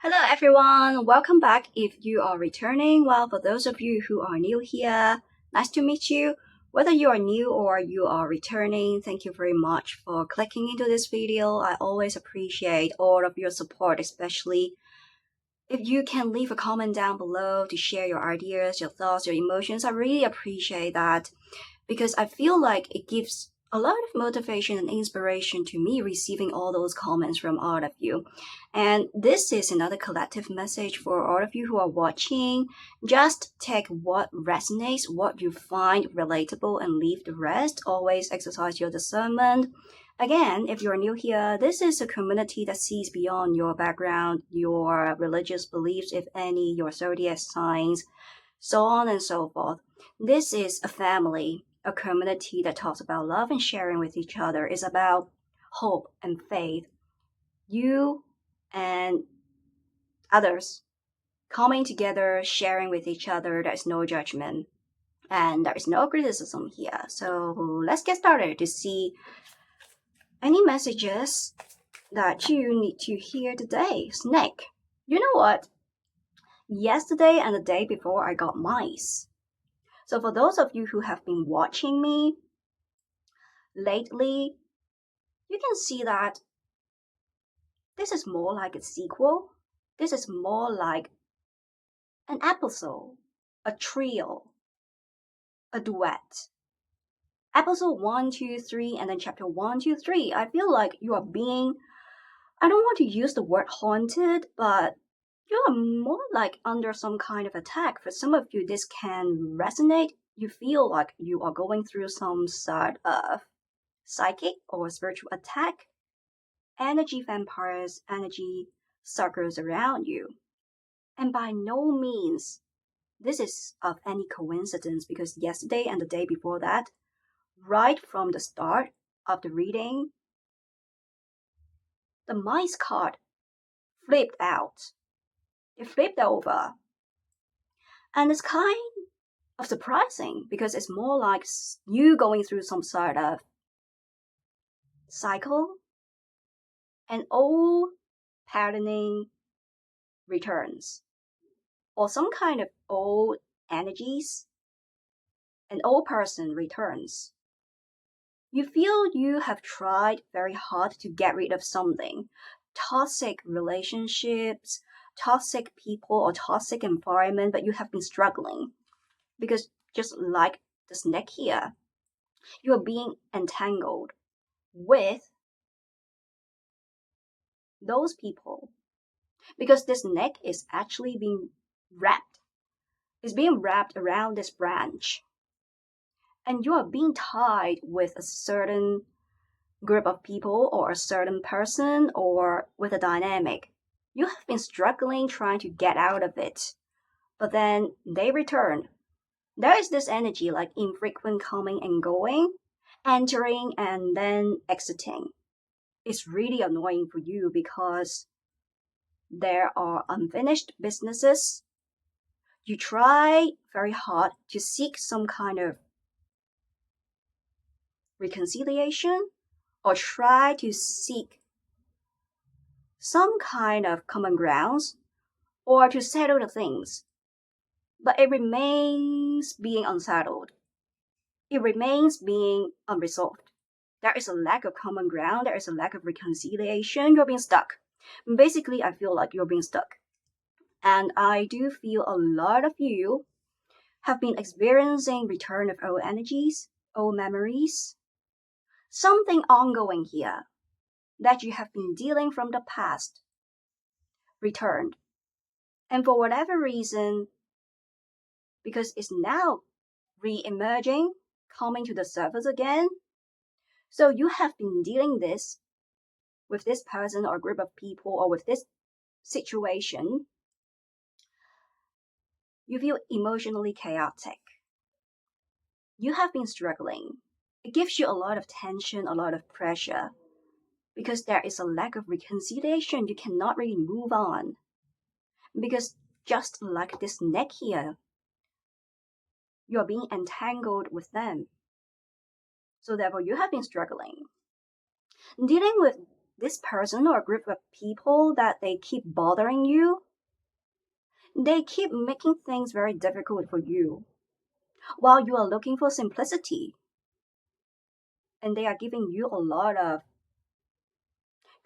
Hello everyone, welcome back if you are returning. Well, for those of you who are new here, nice to meet you. Whether you are new or you are returning, thank you very much for clicking into this video. I always appreciate all of your support, especially if you can leave a comment down below to share your ideas, your thoughts, your emotions. I really appreciate that because I feel like it gives a lot of motivation and inspiration to me receiving all those comments from all of you. And this is another collective message for all of you who are watching. Just take what resonates, what you find relatable, and leave the rest. Always exercise your discernment. Again, if you're new here, this is a community that sees beyond your background, your religious beliefs, if any, your zodiac signs, so on and so forth. This is a family, a community that talks about love and sharing with each other. It's about hope and faith. You and others coming together, sharing with each other. There is no judgment and there is no criticism here. So let's get started to see any messages that you need to hear today. Snake, you know what? Yesterday and the day before I got mice. So for those of you who have been watching me lately, you can see that this is more like a sequel. This is more like an episode, a trio, a duet. Episode 1, 2, 3, and then chapter 1, 2, 3. I feel like you are being, I don't want to use the word haunted, but you are more like under some kind of attack. For some of you, this can resonate. You feel like you are going through some sort of psychic or spiritual attack. Energy vampires, energy suckers around you. And by no means this is of any coincidence, because yesterday and the day before that, right from the start of the reading, the mice card flipped out. It flipped over. And it's kind of surprising because it's more like you going through some sort of cycle, and old patterning returns, or some kind of old energies, an old person returns. You feel you have tried very hard to get rid of something, toxic relationships, toxic people, or toxic environment, but you have been struggling because just like the snake here, you are being entangled with those people because this neck is actually being wrapped. It's being wrapped around this branch. And you are being tied with a certain group of people or a certain person or with a dynamic. You have been struggling trying to get out of it. But then they return. There is this energy like infrequent coming and going, entering and then exiting. It's really annoying for you because there are unfinished businesses. You try very hard to seek some kind of reconciliation or try to seek some kind of common grounds or to settle the things. But it remains being unsettled. It remains being unresolved. There is a lack of common ground. There is a lack of reconciliation. You're being stuck. Basically, I feel like you're being stuck. And I do feel a lot of you have been experiencing return of old energies, old memories. Something ongoing here that you have been dealing from the past returned. And for whatever reason, because it's now re-emerging, coming to the surface again, so you have been dealing this with this person or group of people or with this situation. You feel emotionally chaotic. You have been struggling. It gives you a lot of tension, a lot of pressure, because there is a lack of reconciliation. You cannot really move on. Because just like this neck here, you're being entangled with them. So therefore, you have been struggling. Dealing with this person or group of people that they keep bothering you. They keep making things very difficult for you while you are looking for simplicity. And they are giving you a lot of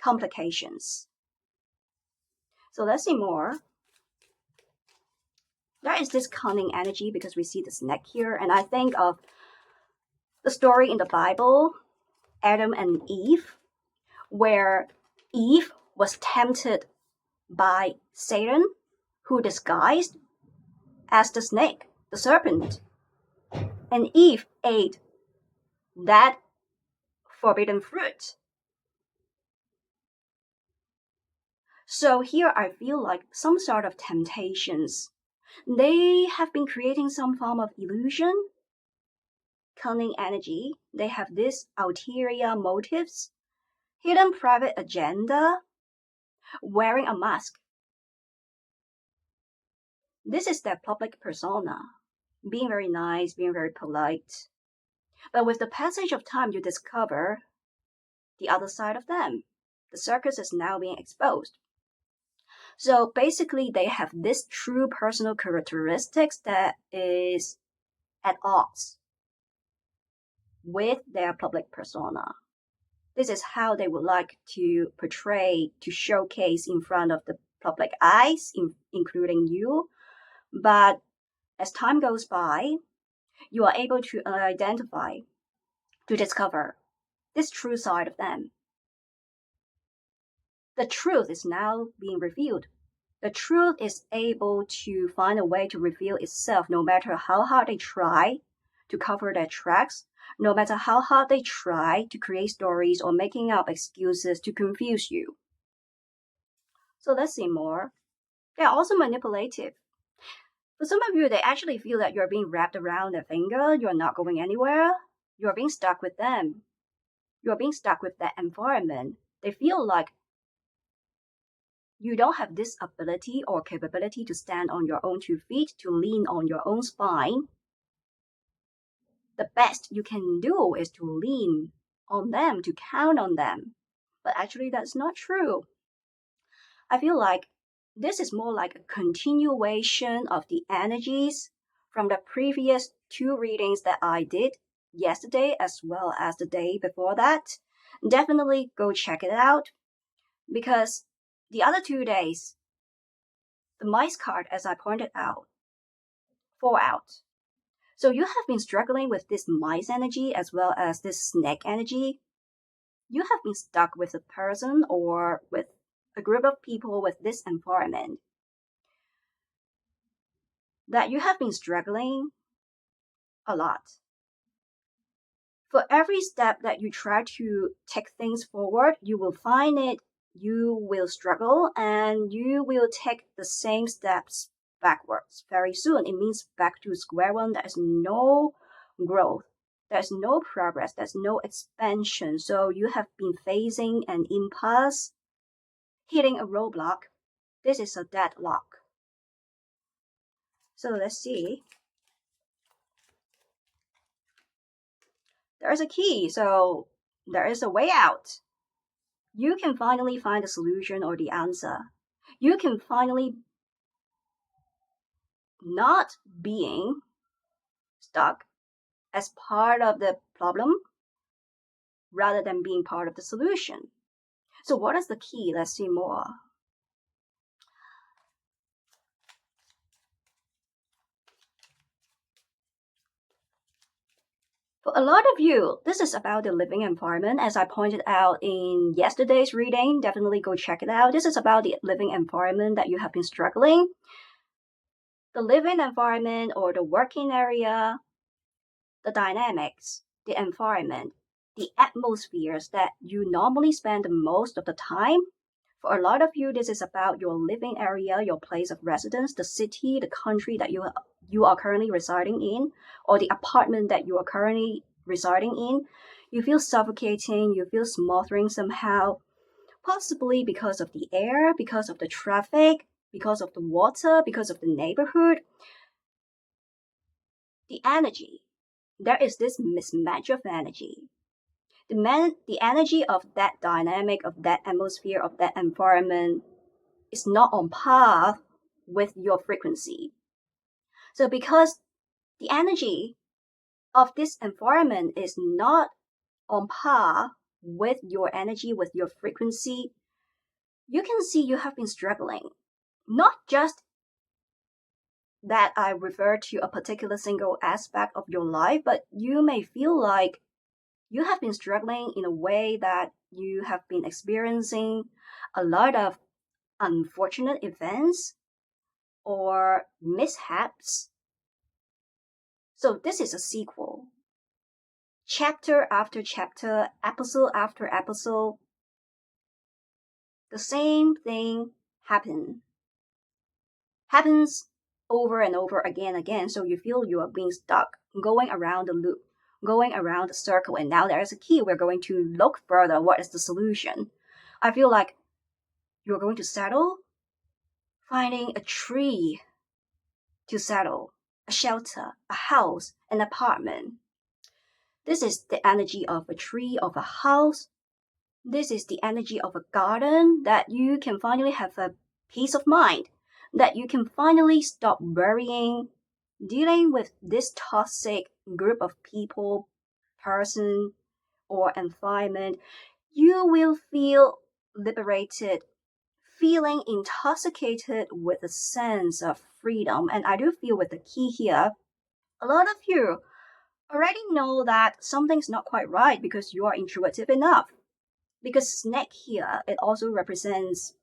complications. So let's see more. There is this cunning energy because we see the snake here, and I think of the story in the Bible, Adam and Eve, where Eve was tempted by Satan, who disguised as the snake, the serpent. And Eve ate that forbidden fruit. So here I feel like some sort of temptations. They have been creating some form of illusion, cunning energy. They have these ulterior motives, hidden private agenda, wearing a mask. This is their public persona, being very nice, being very polite. But with the passage of time, you discover the other side of them. The circus is now being exposed. So basically, they have this true personal characteristics that is at odds with their public persona. This is how they would like to portray, to showcase in front of the public eyes, including you. But as time goes by, you are able to identify, to discover this true side of them. The truth is now being revealed. The truth is able to find a way to reveal itself no matter how hard they try to cover their tracks, no matter how hard they try to create stories or making up excuses to confuse you. So let's see more. They are also manipulative. For some of you, they actually feel that you're being wrapped around their finger, you're not going anywhere, you're being stuck with them. You're being stuck with that environment. They feel like you don't have this ability or capability to stand on your own 2 feet, to lean on your own spine. The best you can do is to lean on them, to count on them. But actually, that's not true. I feel like this is more like a continuation of the energies from the previous 2 readings that I did yesterday as well as the day before that. Definitely go check it out, because the other 2 days, the mice card, as I pointed out, fall out. So you have been struggling with this mice energy as well as this snake energy. You have been stuck with a person or with a group of people with this environment that you have been struggling a lot. For every step that you try to take things forward, you will find it, you will struggle, and you will take the same steps backwards very soon. It means back to square one. There's no growth, there's no progress, there's no expansion. So you have been facing an impasse, hitting a roadblock. This is a deadlock. So let's see. There's a key, so there is a way out. You can finally find the solution or the answer. You can finally not being stuck as part of the problem rather than being part of the solution. So what is the key? Let's see more. For a lot of you, this is about the living environment. As I pointed out in yesterday's reading, definitely go check it out. This is about the living environment that you have been struggling. The living environment or the working area, the dynamics, the environment, the atmospheres that you normally spend most of the time. For a lot of you, this is about your living area, your place of residence, the city, the country that you are currently residing in, or the apartment that you are currently residing in. You feel suffocating, you feel smothering somehow, possibly because of the air, because of the traffic, because of the water, because of the neighborhood. The energy. There is this mismatch of energy. The energy of that dynamic, of that atmosphere, of that environment is not on par with your frequency. So because the energy of this environment is not on par with your energy, with your frequency, you can see you have been struggling. Not just that I refer to a particular single aspect of your life, but you may feel like you have been struggling in a way that you have been experiencing a lot of unfortunate events or mishaps. So this is a sequel. Chapter after chapter, episode after episode, the same thing happens over and over again. So you feel you are being stuck, going around the loop, going around the circle. And now there is a key. We're going to look further. What is the solution? I feel like you're going to settle, finding a tree to settle, a shelter, a house, an apartment. This is the energy of a tree, of a house. This is the energy of a garden, that you can finally have a peace of mind, that you can finally stop worrying, dealing with this toxic group of people, person, or environment. You will feel liberated, feeling intoxicated with a sense of freedom. And I do feel with the key here, a lot of you already know that something's not quite right because you are intuitive enough. Because snake here, it also represents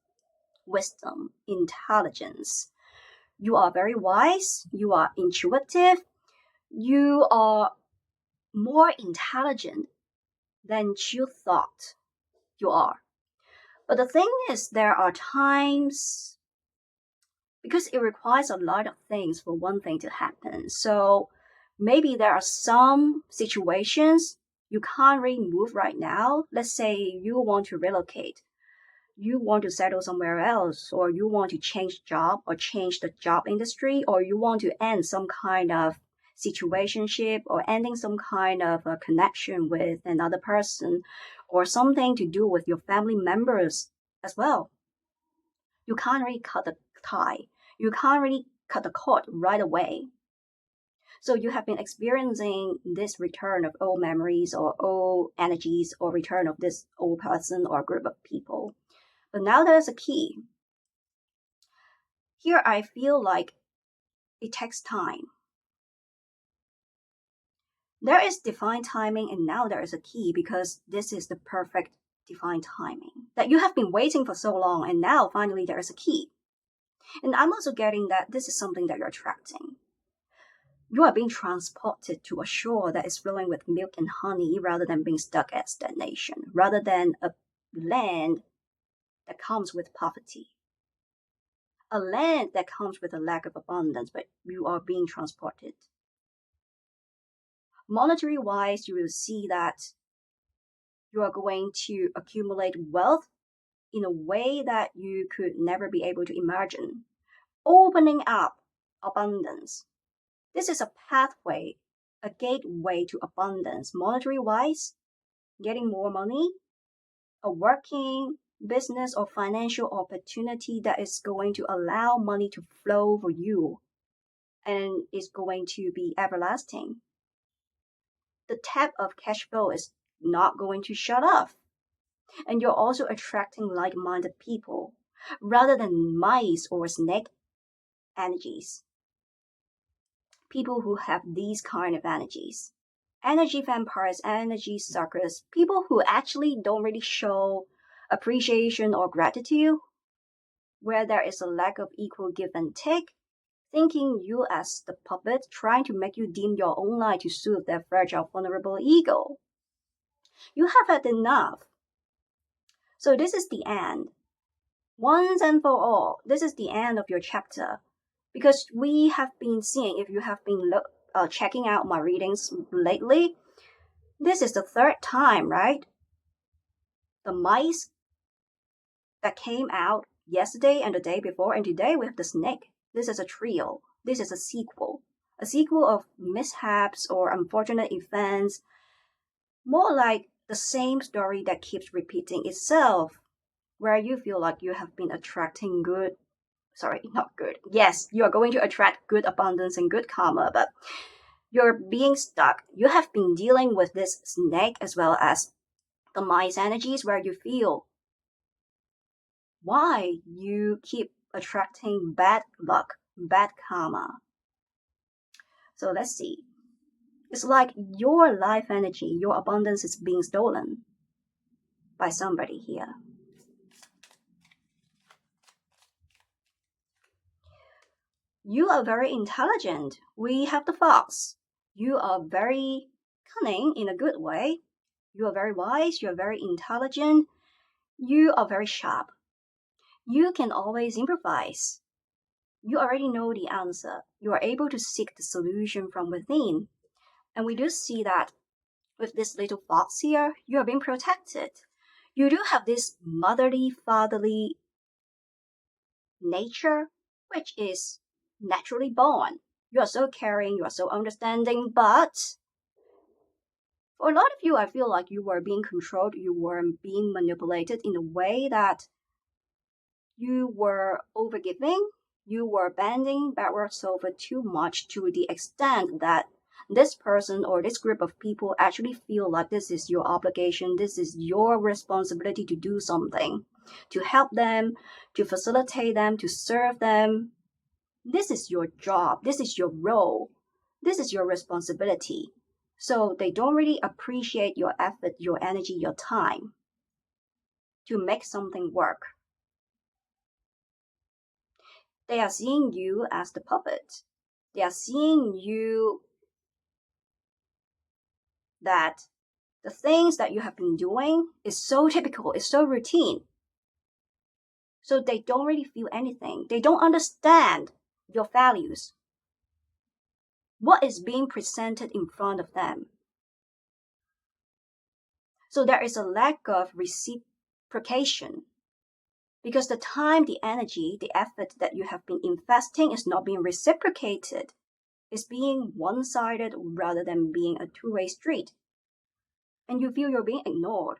wisdom, intelligence. You are very wise, you are intuitive, you are more intelligent than you thought you are. But the thing is, there are times, because it requires a lot of things for one thing to happen. So maybe there are some situations you can't really move right now. Let's say you want to relocate, you want to settle somewhere else, or you want to change job or change the job industry, or you want to end some kind of situationship or ending some kind of a connection with another person, or something to do with your family members as well. You can't really cut the tie. You can't really cut the cord right away. So you have been experiencing this return of old memories or old energies, or return of this old person or group of people. But now there's a key. Here I feel like it takes time. There is divine timing, and now there is a key, because this is the perfect divine timing that you have been waiting for so long, and now finally there is a key. And I'm also getting that this is something that you're attracting. You are being transported to a shore that is flowing with milk and honey, rather than being stuck at stagnation, rather than a land that comes with poverty. A land that comes with a lack of abundance, but you are being transported. Monetary wise, you will see that you are going to accumulate wealth in a way that you could never be able to imagine, opening up abundance. This is a pathway, a gateway to abundance. Monetary wise, getting more money, a working business or financial opportunity that is going to allow money to flow for you and is going to be everlasting. The tap of cash flow is not going to shut off. And you're also attracting like-minded people rather than mice or snake energies. People who have these kind of energies. Energy vampires, energy suckers, people who actually don't really show appreciation or gratitude, where there is a lack of equal give and take, thinking you as the puppet, trying to make you dim your own light to soothe their fragile, vulnerable ego. You have had enough. So this is the end. Once and for all, this is the end of your chapter. Because we have been seeing, if you have been checking out my readings lately, this is the third time, right? The mice that came out yesterday and the day before, and today we have the snake. This is a trio. This is a sequel of mishaps or unfortunate events, more like the same story that keeps repeating itself, where you feel like you have been attracting good, sorry, not good. Yes, you are going to attract good abundance and good karma, but you're being stuck. You have been dealing with this snake as well as the mind's energies where you feel why you keep attracting bad luck, bad karma. So let's see. It's like your life energy, your abundance is being stolen by somebody here. You are very intelligent. We have the fox. You are very cunning in a good way. You are very wise. You are very intelligent. You are very sharp. You can always improvise. You already know the answer. You are able to seek the solution from within. And we do see that with this little fox here, you are being protected. You do have this motherly, fatherly nature, which is naturally born. You are so caring, you are so understanding, but for a lot of you, I feel like you were being controlled, you were being manipulated in a way that you were overgiving, you were bending backwards over too much to the extent that this person or this group of people actually feel like this is your obligation, this is your responsibility to do something, to help them, to facilitate them, to serve them. This is your job, this is your role, this is your responsibility. So they don't really appreciate your effort, your energy, your time to make something work. They are seeing you as the puppet. They are seeing you that the things that you have been doing is so typical, it's so routine. So they don't really feel anything. They don't understand your values. What is being presented in front of them. So there is a lack of reciprocation. Because the time, the energy, the effort that you have been investing is not being reciprocated. It's being one-sided rather than being a two-way street. And you feel you're being ignored.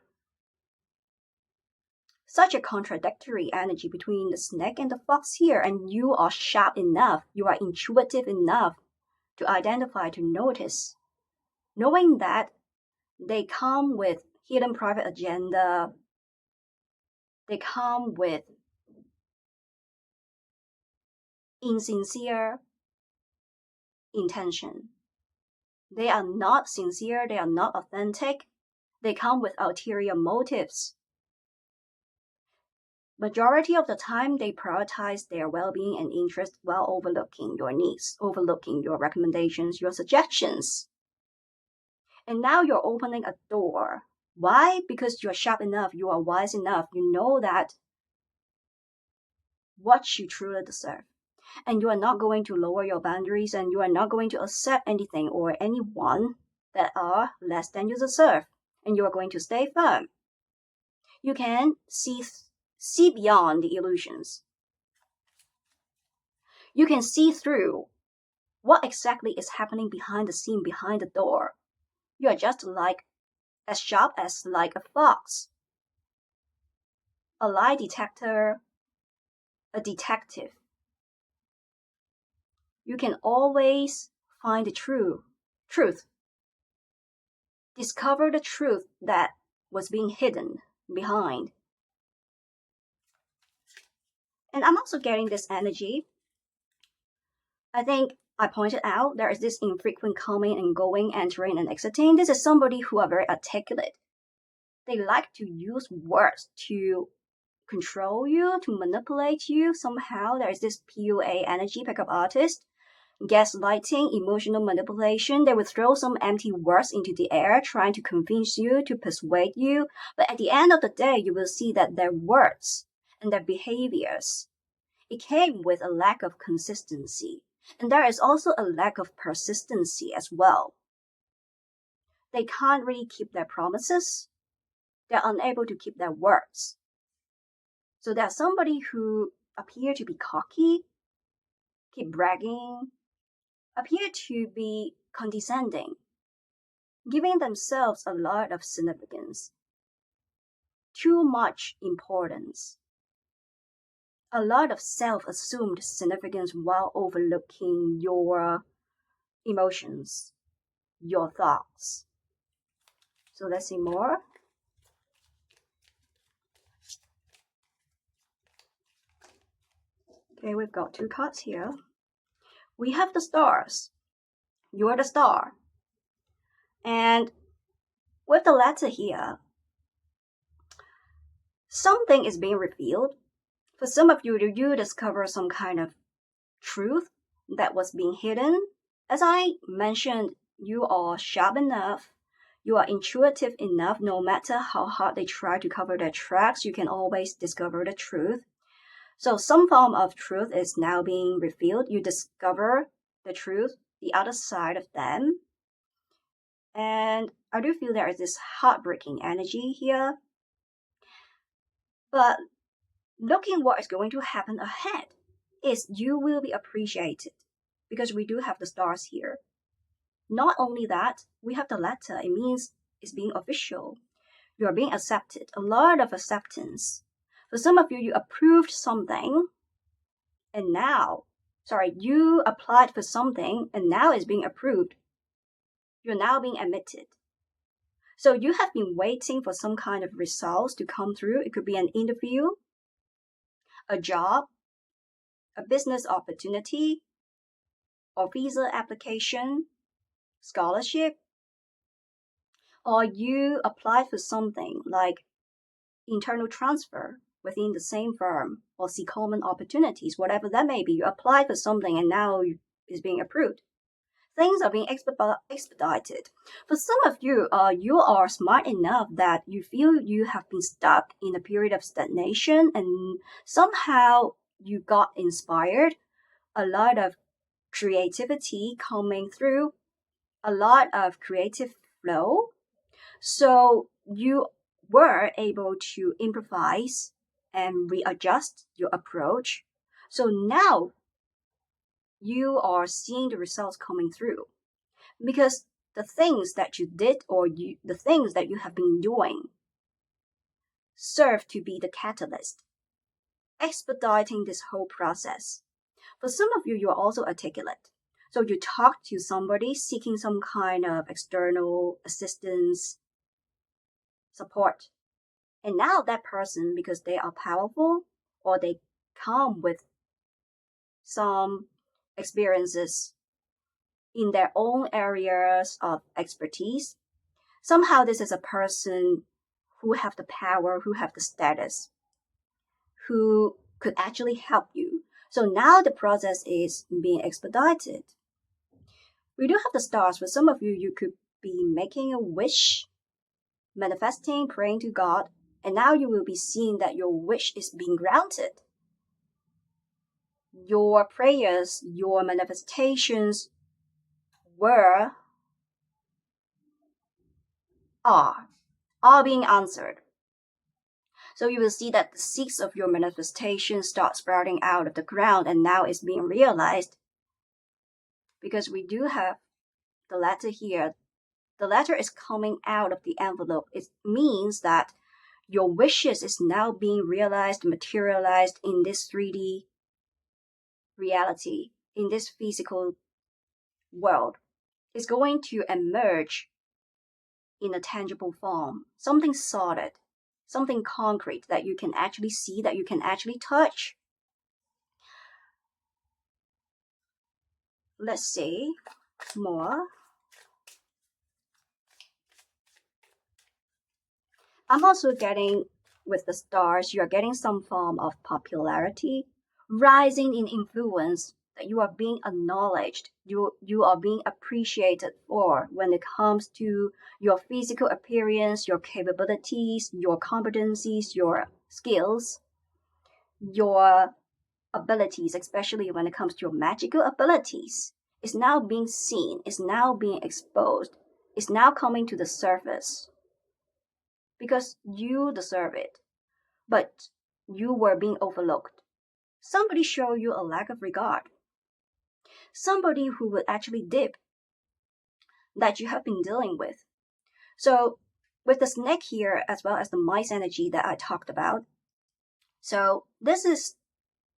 Such a contradictory energy between the snake and the fox here, and you are sharp enough, you are intuitive enough to identify, to notice, knowing that they come with hidden private agenda, they come with insincere intention. They are not sincere, they are not authentic, they come with ulterior motives. Majority of the time, they prioritize their well-being and interest while overlooking your needs, overlooking your recommendations, your suggestions. And now you're opening a door. Why? Because you're sharp enough, you are wise enough, you know that what you truly deserve. And you are not going to lower your boundaries, and you are not going to accept anything or anyone that are less than you deserve. And you are going to stay firm. You can see beyond the illusions. You can see through what exactly is happening behind the scene, behind the door. You are just like as sharp as like a fox, a lie detector, a detective. You can always find the truth. Discover the truth that was being hidden behind. And I'm also getting this energy. I think I pointed out there is this infrequent coming and going, entering and exiting. This is somebody who are very articulate. They like to use words to control you, to manipulate you. Somehow there is this PUA energy, pickup artist, gaslighting, emotional manipulation. They will throw some empty words into the air, trying to convince you, to persuade you. But at the end of the day, you will see that their words and their behaviors, it came with a lack of consistency. And there is also a lack of persistency as well. They can't really keep their promises. They're unable to keep their words. So there's somebody who appear to be cocky, keep bragging, appear to be condescending. giving themselves a lot of significance, too much importance, a lot of self-assumed significance while overlooking your emotions, your thoughts. So let's see more. Okay, we've got 2 cards here. We have the stars. You're the star. And with the letter here, something is being revealed. For some of you, you discover some kind of truth that was being hidden. As I mentioned, you are sharp enough, you are intuitive enough, no matter how hard they try to cover their tracks, you can always discover the truth. So some form of truth is now being revealed. You discover the truth, the other side of them. And I do feel there is this heartbreaking energy here. But looking what is going to happen ahead is you will be appreciated because we do have the stars here. Not only that, we have the letter. It means it's being official. You are being accepted. A lot of acceptance. For some of you, you approved something and now, you applied for something and now it's being approved. You're now being admitted. So you have been waiting for some kind of results to come through. It could be an interview, a job, a business opportunity, or visa application, scholarship, or you applied for something like internal transfer within the same firm or see common opportunities, whatever that may be. You applied for something and now it's being approved. Things are being expedited. For some of you, you are smart enough that you feel you have been stuck in a period of stagnation and somehow you got inspired. A lot of creativity coming through, a lot of creative flow. So you were able to improvise and readjust your approach. So now you are seeing the results coming through because the things that you did or the things that you have been doing serve to be the catalyst, expediting this whole process. For some of you, you are also articulate. So you talk to somebody seeking some kind of external assistance, support. And now that person, because they are powerful or they come with some experiences in their own areas of expertise, somehow this is a person who have the power, who have the status, who could actually help you. So now the process is being expedited. We do have the stars. For some of you, you could be making a wish, manifesting, praying to God, and now you will be seeing that your wish is being granted. Your prayers, your manifestations are being answered. So you will see that the seeds of your manifestation start sprouting out of the ground and now it's being realized. Because we do have the letter here. The letter is coming out of the envelope. It means that your wishes is now being realized, materialized in this 3D reality, in this physical world. It's going to emerge in a tangible form, something solid, something concrete that you can actually see, that you can actually touch. Let's see more. I'm also getting, with the stars, you're getting some form of popularity, rising in influence, that you are being acknowledged, you are being appreciated for when it comes to your physical appearance, your capabilities, your competencies, your skills, your abilities, especially when it comes to your magical abilities, is now being seen, is now being exposed, is now coming to the surface. Because you deserve it, but you were being overlooked. Somebody showed you a lack of regard. Somebody who would actually dip that you have been dealing with. So with the snake here, as well as the mice energy that I talked about, so this is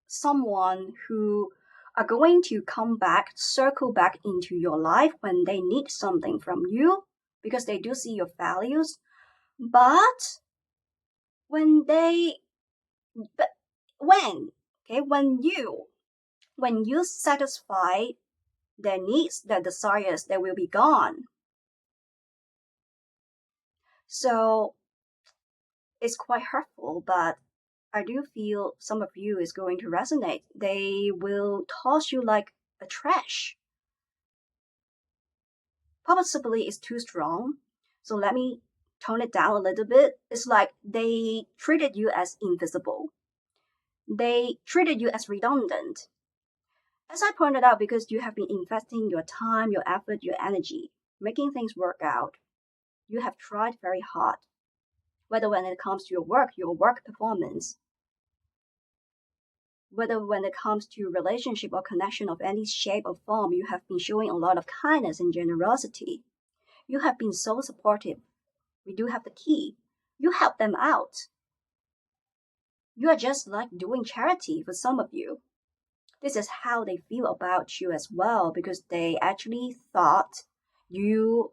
someone who are going to come back, circle back into your life when they need something from you because they do see your values. But when they, but when you satisfy their needs, their desires, they will be gone. So it's quite hurtful, but I do feel some of you is going to resonate. They will toss you like a trash. Possibly is too strong. So let me tone it down a little bit. It's like they treated you as invisible. They treated you as redundant. As I pointed out, because you have been investing your time, your effort, your energy, making things work out. You have tried very hard. Whether when it comes to your work performance, whether when it comes to relationship or connection of any shape or form, you have been showing a lot of kindness and generosity. You have been so supportive. We do have the key. You help them out. You are just like doing charity for some of you. This is how they feel about you as well because they actually thought you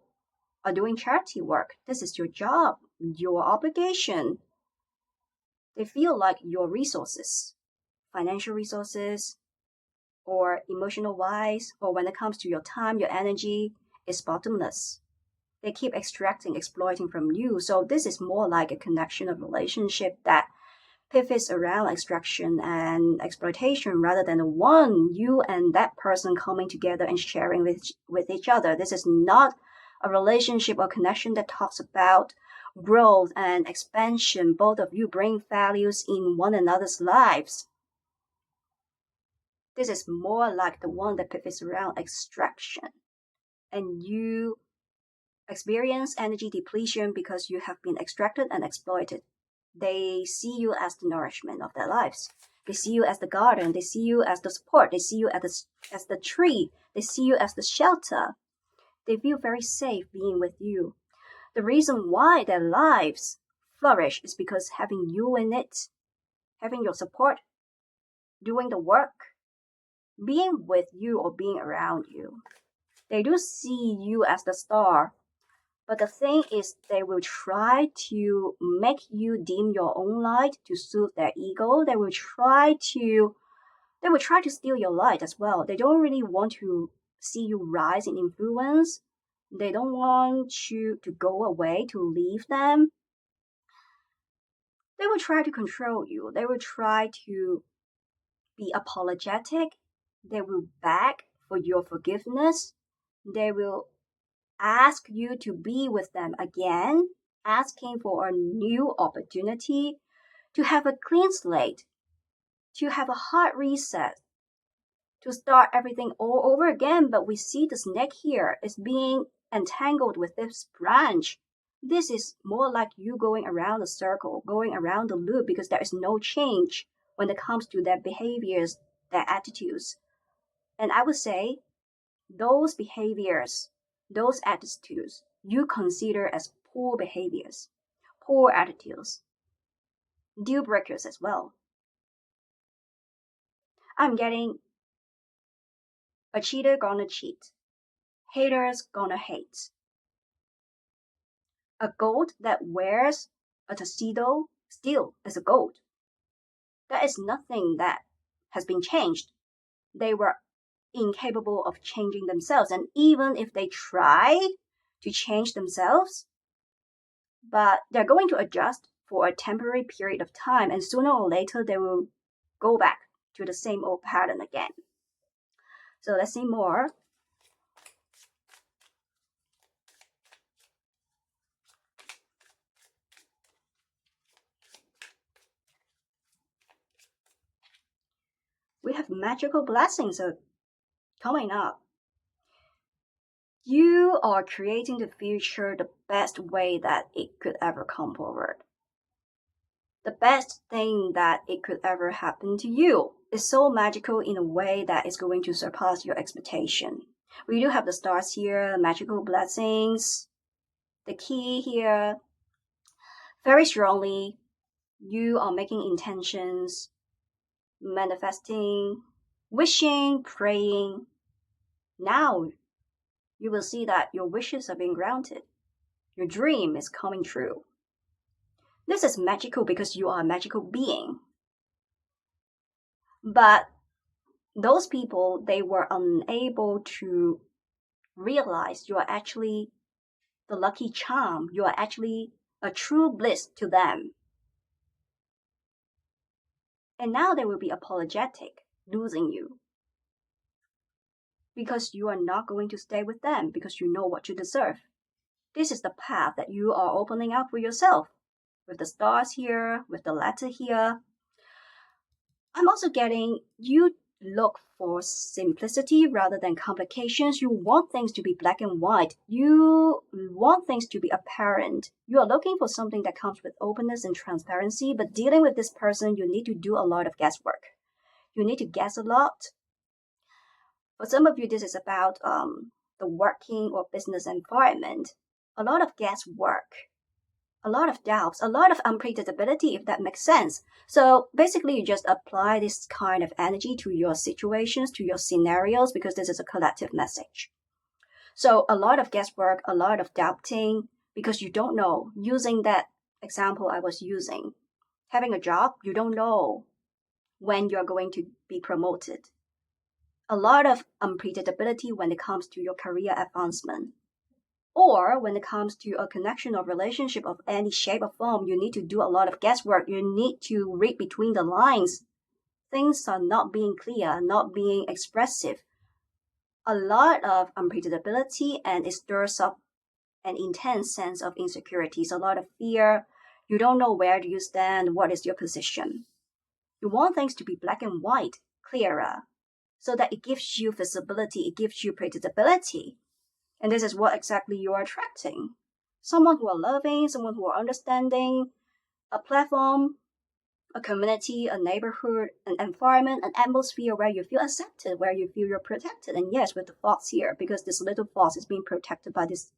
are doing charity work. This is your job, your obligation. They feel like your resources, financial resources, or emotional wise, or when it comes to your time, your energy, is bottomless. They keep extracting, exploiting from you. So this is more like a connection of relationship that pivots around extraction and exploitation rather than one you and that person coming together and sharing with each other. This is not a relationship or connection that talks about growth and expansion. Both of you bring values in one another's lives. This is more like the one that pivots around extraction. And you experience energy depletion because you have been extracted and exploited. They see you as the nourishment of their lives. They see you as the garden. They see you as the support. They see you as the tree. They see you as the shelter. They feel very safe being with you. The reason why their lives flourish is because having you in it, having your support, doing the work, being with you or being around you. They do see you as the star. But the thing is, they will try to make you dim your own light to soothe their ego. They will try to steal your light as well. They don't really want to see you rise in influence. They don't want you to go away, to leave them. They will try to control you. They will try to be apologetic. They will beg for your forgiveness. They will ask you to be with them again, asking for a new opportunity, to have a clean slate, to have a hard reset, to start everything all over again. But we see the snake here is being entangled with this branch. This is more like you going around the circle, going around the loop because there is no change when it comes to their behaviors, their attitudes. And I would say those behaviors, those attitudes you consider as poor behaviors, poor attitudes, deal breakers as well. I'm getting a cheater gonna cheat, haters gonna hate. A goat that wears a tuxedo still is a goat. There is nothing that has been changed. They were incapable of changing themselves, and even if they tried to change themselves, but they're going to adjust for a temporary period of time, and sooner or later they will go back to the same old pattern again. So let's see more. We have magical blessings coming up. You are creating the future the best way that it could ever come forward. The best thing that it could ever happen to you is so magical in a way that is going to surpass your expectation. We do have the stars here, magical blessings. The key here, very strongly, you are making intentions, manifesting, wishing, praying. Now you will see that your wishes are being granted. Your dream is coming true. This is magical because you are a magical being. But those people, they were unable to realize you are actually the lucky charm. You are actually a true bliss to them. And now they will be apologetic losing you. Because you are not going to stay with them because you know what you deserve. This is the path that you are opening up for yourself. With the stars here, with the letter here. I'm also getting you look for simplicity rather than complications. You want things to be black and white. You want things to be apparent. You are looking for something that comes with openness and transparency, but dealing with this person, you need to do a lot of guesswork. You need to guess a lot. For some of you, this is about the working or business environment. A lot of guesswork, a lot of doubts, a lot of unpredictability, if that makes sense. So basically, you just apply this kind of energy to your situations, to your scenarios, because this is a collective message. So a lot of guesswork, a lot of doubting, because you don't know. Using that example I was using, having a job, you don't know when you're going to be promoted. A lot of unpredictability when it comes to your career advancement. Or when it comes to a connection or relationship of any shape or form, you need to do a lot of guesswork. You need to read between the lines. Things are not being clear, not being expressive. A lot of unpredictability, and it stirs up an intense sense of insecurities, a lot of fear. You don't know where do you stand, what is your position. You want things to be black and white, clearer, so that it gives you visibility, it gives you predictability. And this is what exactly you are attracting. Someone who are loving, someone who are understanding, a platform, a community, a neighborhood, an environment, an atmosphere where you feel accepted, where you feel you're protected. And yes, with the fox here, because this little fox is being protected by this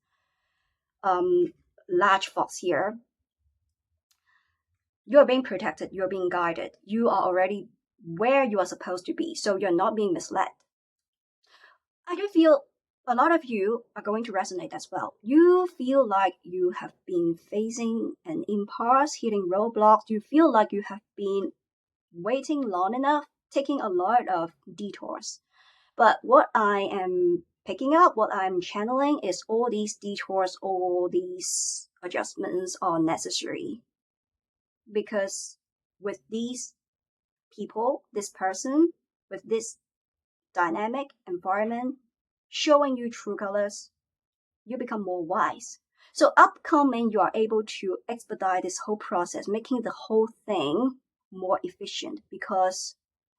large fox here. You're being protected, you're being guided. You are already where you are supposed to be, so you're not being misled. I do feel a lot of you are going to resonate as well. You feel like you have been facing an impasse, hitting roadblocks. You feel like you have been waiting long enough, taking a lot of detours. But what I am picking up, what I'm channeling is all these detours, all these adjustments are necessary. Because with these people, this person, with this dynamic environment, showing you true colors, you become more wise. So upcoming, you are able to expedite this whole process, making the whole thing more efficient because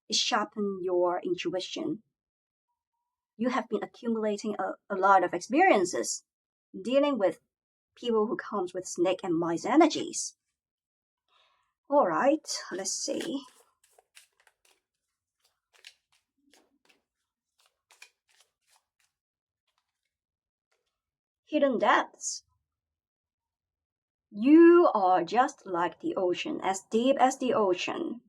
it sharpens your intuition. You have been accumulating a lot of experiences dealing with people who comes with snake and mice energies. All right, let's see. Hidden depths. You are just like the ocean, as deep as the ocean.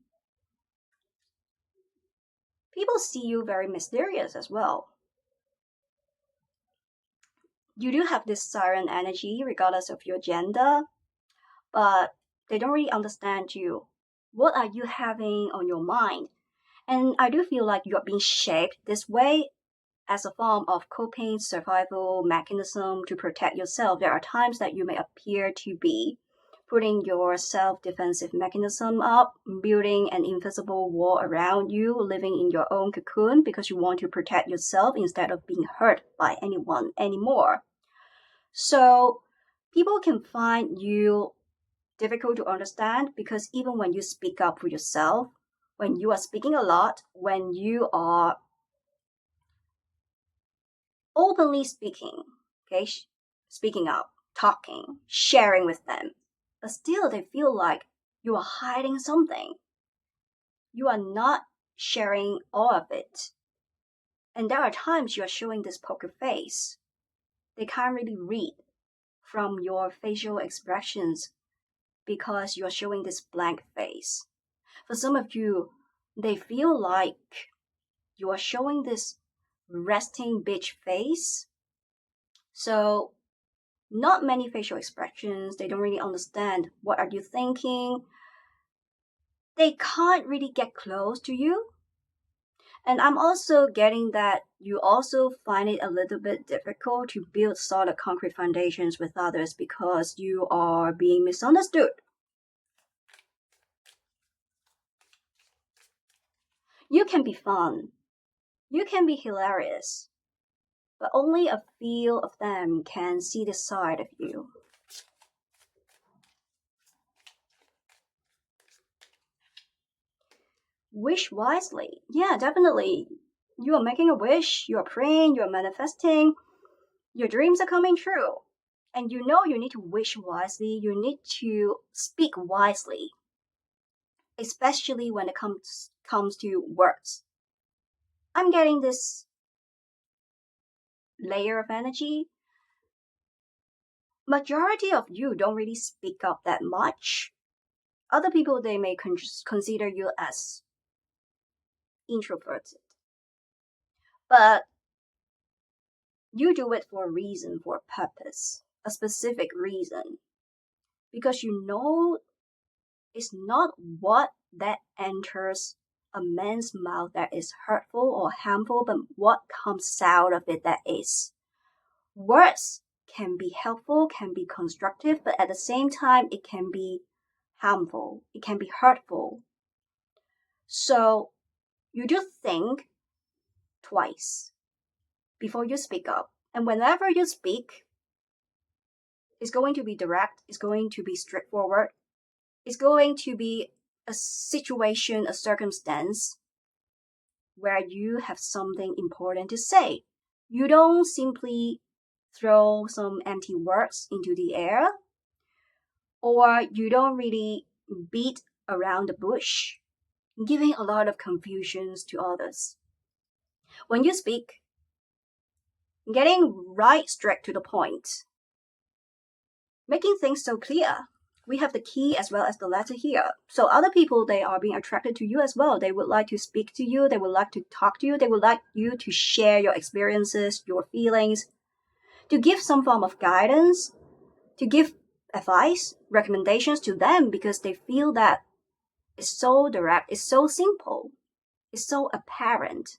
People see you very mysterious as well. You do have this siren energy regardless of your gender, but they don't really understand you. What are you having on your mind? And I do feel like you're being shaped this way as a form of coping survival mechanism to protect yourself. There are times that you may appear to be putting your self-defensive mechanism up, building an invisible wall around you, living in your own cocoon because you want to protect yourself instead of being hurt by anyone anymore. So people can find you difficult to understand because even when you speak up for yourself, when you are speaking a lot, when you are openly speaking, okay, speaking up, talking, sharing with them, but still they feel like you are hiding something. You are not sharing all of it. And there are times you are showing this poker face. They can't really read from your facial expressions because you're showing this blank face. For some of you, they feel like you are showing this resting bitch face. So not many facial expressions. They don't really understand what are you thinking. They can't really get close to you. And I'm also getting that you also find it a little bit difficult to build solid concrete foundations with others because you are being misunderstood. You can be fun. You can be hilarious. But only a few of them can see this side of you. Wish wisely. Yeah, definitely. You are making a wish, you are praying, you are manifesting. Your dreams are coming true. And you know you need to wish wisely, you need to speak wisely, especially when it comes to words. I'm getting this layer of energy. Majority of you don't really speak up that much. Other people, they may consider you as introverted. But you do it for a reason, for a purpose, a specific reason. Because you know it's not what that enters a man's mouth that is hurtful or harmful, but what comes out of it that is. Words can be helpful, can be constructive, but at the same time, it can be harmful, it can be hurtful. So you do think twice before you speak up. And whenever you speak, it's going to be direct, it's going to be straightforward, it's going to be a situation, a circumstance where you have something important to say. You don't simply throw some empty words into the air, or you don't really beat around the bush, giving a lot of confusions to others. When you speak, getting right straight to the point, making things so clear. We have the key as well as the letter here. So other people, they are being attracted to you as well. They would like to speak to you. They would like to talk to you. They would like you to share your experiences, your feelings, to give some form of guidance, to give advice, recommendations to them because they feel that it's so direct, it's so simple, it's so apparent.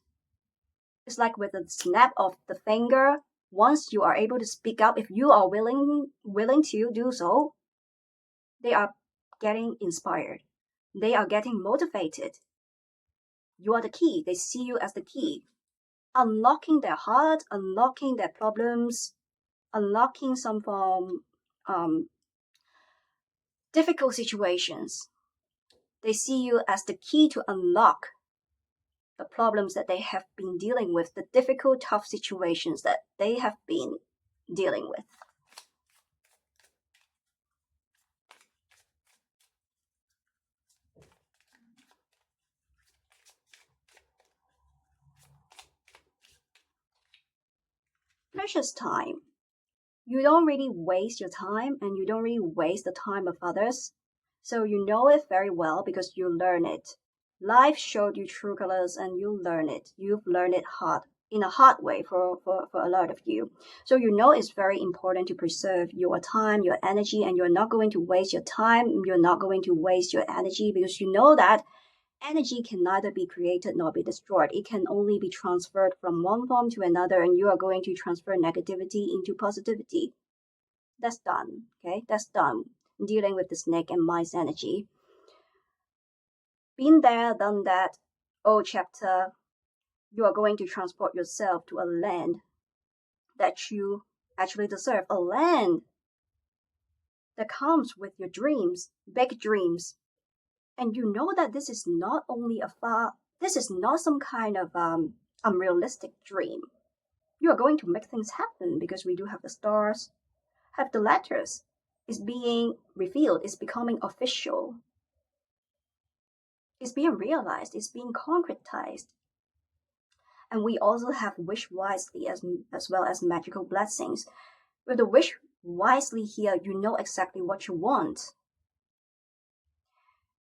It's like with a snap of the finger, once you are able to speak up, if you are willing to do so, they are getting inspired. They are getting motivated. You are the key. They see you as the key. Unlocking their heart, unlocking their problems, unlocking some form difficult situations. They see you as the key to unlock the problems that they have been dealing with, the difficult, tough situations that they have been dealing with. Precious time. You don't really waste your time and you don't really waste the time of others. So you know it very well because you learn it. Life showed you true colors and you learn it. You've learned it hard, in a hard way for a lot of you. So you know it's very important to preserve your time, your energy, and you're not going to waste your time. You're not going to waste your energy because you know that energy can neither be created nor be destroyed. It can only be transferred from one form to another, and you are going to transfer negativity into positivity. That's done, okay? That's done. Dealing with the snake and mice energy. Been there, done that. Old chapter. You are going to transport yourself to a land that you actually deserve. A land that comes with your dreams, big dreams, and you know that this is not only this is not some kind of unrealistic dream. You are going to make things happen because we do have the stars, have the letters. It's being revealed, it's becoming official. It's being realized, it's being concretized. And we also have wish wisely as well as magical blessings. With the wish wisely here, you know exactly what you want.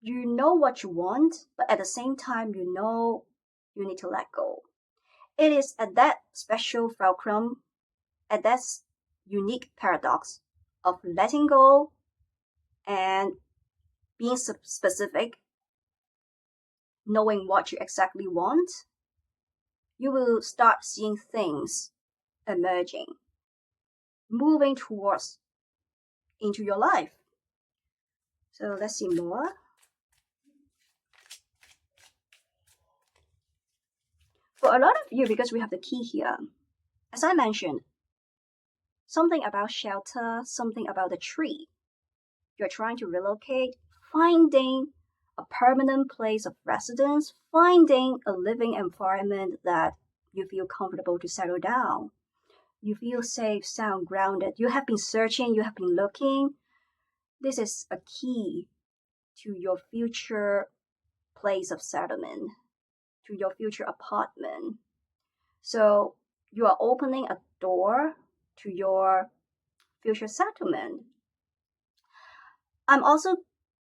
You know what you want, but at the same time, you know you need to let go. It is at that special fulcrum, at that unique paradox of letting go and being specific, knowing what you exactly want, you will start seeing things emerging, moving towards into your life. So let's see more. For a lot of you, because we have the key here, as I mentioned, something about shelter, something about the tree. You're trying to relocate, finding a permanent place of residence, finding a living environment that you feel comfortable to settle down. You feel safe, sound, grounded. You have been searching, you have been looking. This is a key to your future place of settlement, to your future apartment. So you are opening a door to your future settlement. I'm also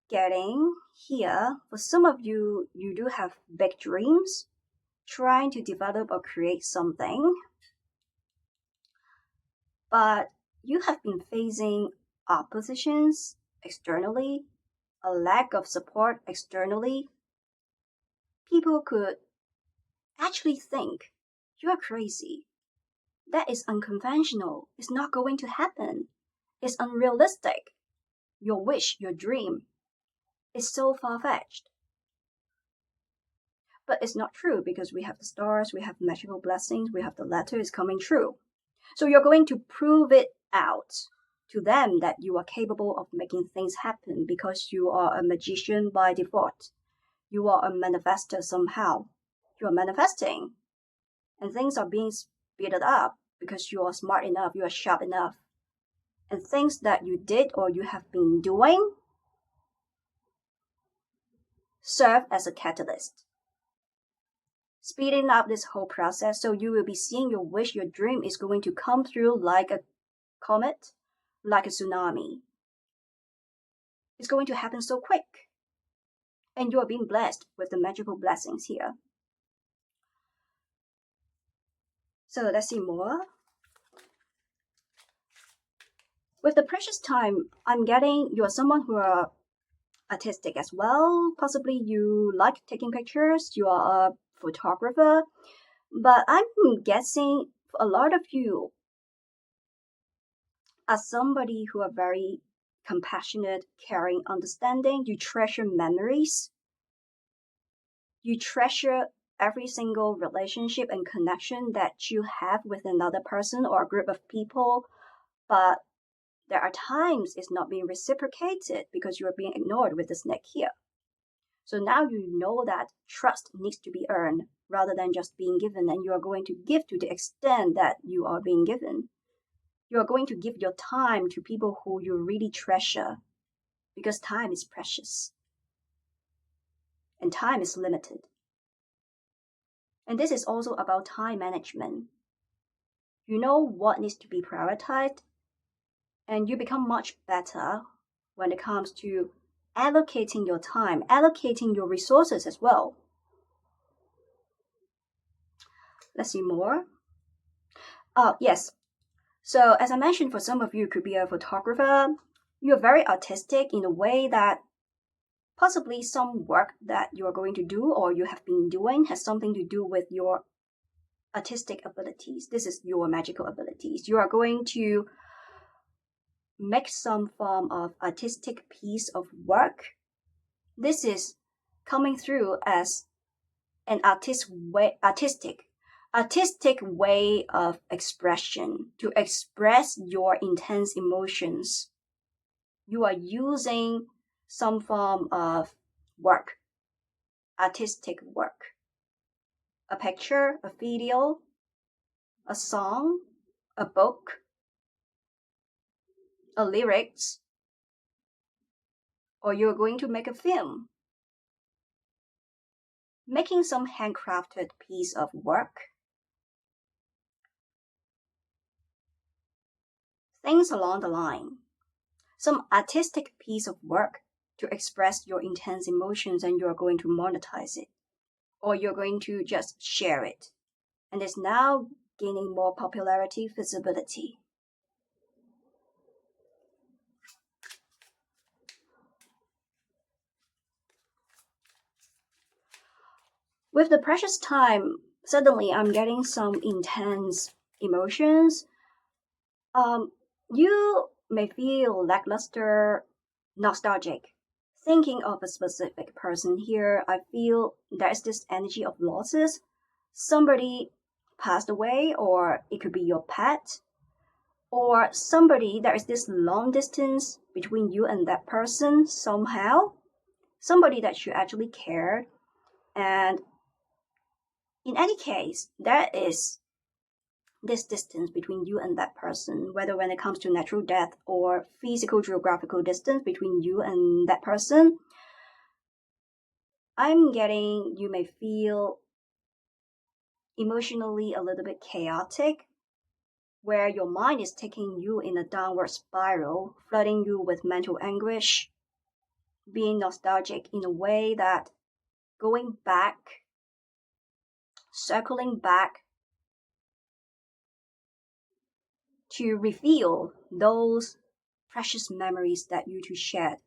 getting here, for some of you, you do have big dreams, trying to develop or create something, but you have been facing oppositions externally, a lack of support externally. People could actually think you are crazy. That is unconventional. It's not going to happen. It's unrealistic. Your wish, your dream is so far-fetched. But it's not true because we have the stars, we have magical blessings, we have the letter is coming true. So you're going to prove it out to them that you are capable of making things happen because you are a magician by default. You are a manifester somehow. You are manifesting. And things are being speeded up because you are smart enough, you are sharp enough. And things that you did or you have been doing serve as a catalyst, speeding up this whole process. So you will be seeing your wish, your dream is going to come through like a comet, like a tsunami. It's going to happen so quick. And you are being blessed with the magical blessings here. So let's see more. With the precious time, I'm getting you're someone who are artistic as well. Possibly you like taking pictures, you are a photographer. But I'm guessing a lot of you are somebody who are very compassionate, caring, understanding. You treasure memories. You treasure every single relationship and connection that you have with another person or a group of people. But there are times it's not being reciprocated because you are being ignored with the snake here. So now you know that trust needs to be earned rather than just being given, and you are going to give to the extent that you are being given. You are going to give your time to people who you really treasure because time is precious and time is limited. And this is also about time management. You know what needs to be prioritized, and you become much better when it comes to allocating your time, allocating your resources as well. Let's see more. Yes. So as I mentioned, for some of you, could be a photographer. You're very artistic in a way that possibly some work that you are going to do or you have been doing has something to do with your artistic abilities. This is your magical abilities. You are going to make some form of artistic piece of work. This is coming through as an artistic way of expression to express your intense emotions. You are using some form of work, artistic work, a picture, a video, a song, a book, a lyrics, or you're going to make a film. Making some handcrafted piece of work. things along the line. Some artistic piece of work to express your intense emotions, and you're going to monetize it. Or you're going to just share it. And it's now gaining more popularity, visibility. With the precious time, suddenly I'm getting some intense emotions. You may feel lackluster, nostalgic. Thinking of a specific person here, I feel there's this energy of losses. Somebody passed away, or it could be your pet, or somebody, there is this long distance between you and that person somehow. Somebody that you actually cared. And in any case, there is this distance between you and that person, whether when it comes to natural death or physical geographical distance between you and that person. I'm getting, you may feel emotionally a little bit chaotic, where your mind is taking you in a downward spiral, flooding you with mental anguish, being nostalgic in a way that going back, circling back to reveal those precious memories that you two shared.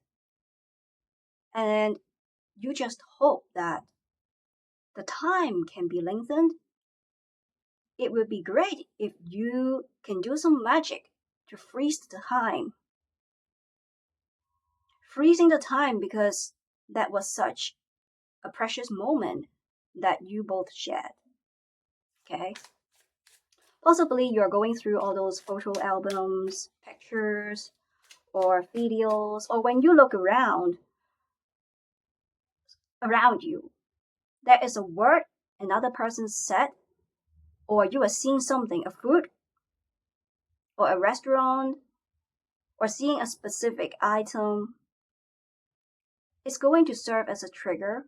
And you just hope that the time can be lengthened. It would be great if you can do some magic to freeze the time. Freezing the time because that was such a precious moment that you both shared. Okay? Possibly you're going through all those photo albums, pictures, or videos, or when you look around you, there is a word another person said, or you are seeing something, a food, or a restaurant, or seeing a specific item. It's going to serve as a triggering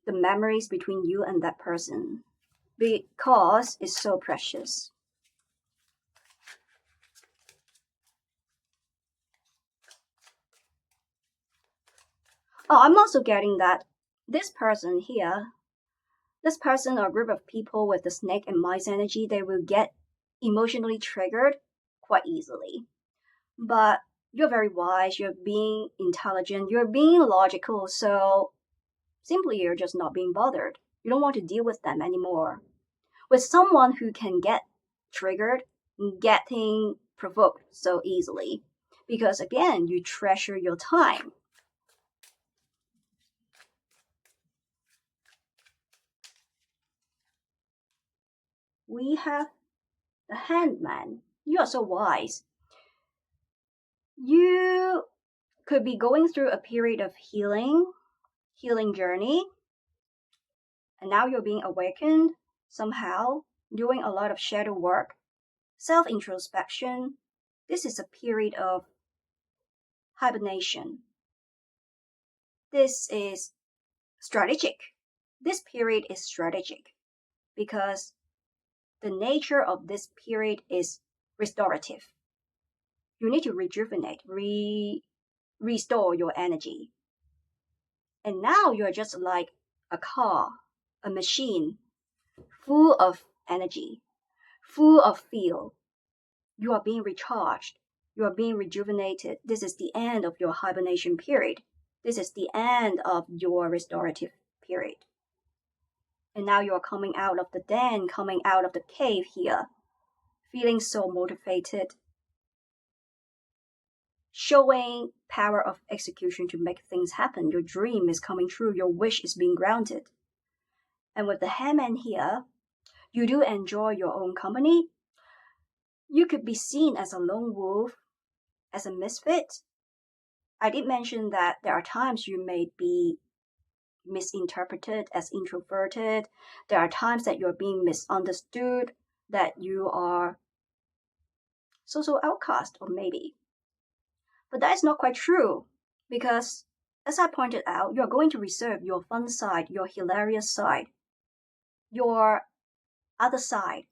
the memories between you and that person, because it's so precious. Oh, I'm also getting that this person here, this person or group of people with the snake and mice energy, they will get emotionally triggered quite easily. But you're very wise, you're being intelligent, you're being logical, so simply you're just not being bothered. You don't want to deal with them anymore. With someone who can get triggered, getting provoked so easily, because again, you treasure your time. We have the Handman. You are so wise. You could be going through a period of healing journey, and now you're being awakened somehow, doing a lot of shadow work, self introspection. This is a period of hibernation. This is strategic. This period is strategic because the nature of this period is restorative. You need to rejuvenate, restore your energy. And now you're just like a car, a machine, full of energy, full of feel. You are being recharged. You are being rejuvenated. This is the end of your hibernation period. This is the end of your restorative period. And now you are coming out of the den, coming out of the cave here, feeling so motivated, showing power of execution to make things happen. Your dream is coming true. Your wish is being granted. And with the Handman here, you do enjoy your own company. You could be seen as a lone wolf, as a misfit. I did mention that there are times you may be misinterpreted as introverted. There are times that you're being misunderstood, that you are social outcast, or maybe. But that is not quite true, because as I pointed out, you're going to reserve your fun side, your hilarious side, your other side,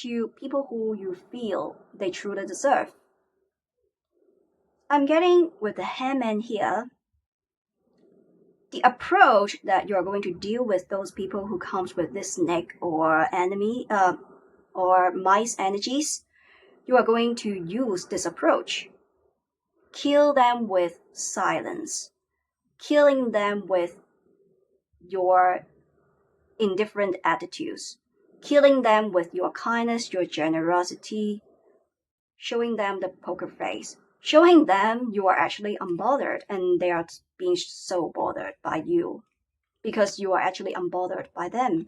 to people who you feel they truly deserve. I'm getting with the Hangman here, the approach that you're going to deal with those people who comes with this snake or enemy or mice energies, you are going to use this approach. Kill them with silence. Killing them with your indifferent attitudes. Killing them with your kindness, your generosity. Showing them the poker face. Showing them you are actually unbothered and they are being so bothered by you because you are actually unbothered by them,